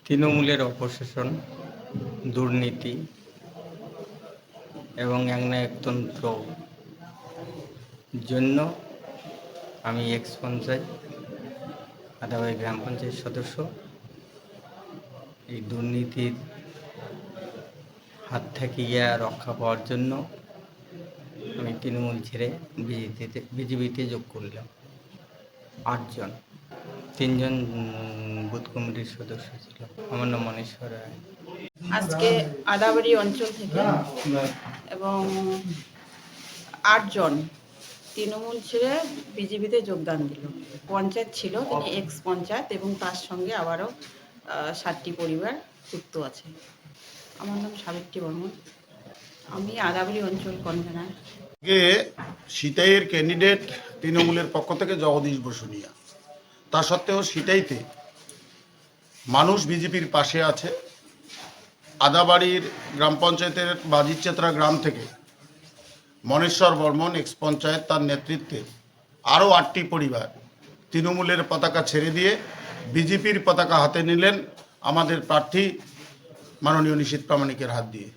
তৃণমূলের অপশাসন, দুর্নীতি এবং একনায়কতন্ত্র জন্য আমি এক্স পঞ্চায়েত আদাবাড়ি গ্রাম পঞ্চায়েত সদস্য। এই দুর্নীতির হাত থেকে রক্ষা পাওয়ার জন্য আমি তৃণমূল ছেড়ে বিজেপিতে যোগ করলাম। 8 জন, 3 জন বুথ কমিটির সদস্য ছিল। আমার নাম মনেশ্বর রায়। আজকে আদাবাড়ি অঞ্চল থেকে এবং 8 জন তৃণমূল ছেড়ে বিজেপিতে যোগদান দিল। পঞ্চায়েত ছিল, তিনি এক্স পঞ্চায়েত এবং তার সঙ্গে আবারও 7টি পরিবার যুক্ত আছে। আমার নাম সাবিত্রী বর্মন, আমি আদাবাড়ি অঞ্চল কনভেনার। সিতাইয়ের ক্যান্ডিডেট তৃণমূলের পক্ষ থেকে জগদীশ বসুনিয়া। তা সত্ত্বেও সিতাইতে মানুষ বিজেপির পাশে আছে। আদাবাড়ির গ্রাম পঞ্চায়েতের বাজিরচেত্রা গ্রাম থেকে মনেশ্বর বর্মন এক্স পঞ্চায়েত তার নেতৃত্বে আরও 8টি পরিবার তৃণমূলের পতাকা ছেড়ে দিয়ে বিজেপির পতাকা হাতে নিলেন আমাদের প্রার্থী মাননীয় নিশীথ প্রামাণিকের হাত দিয়ে।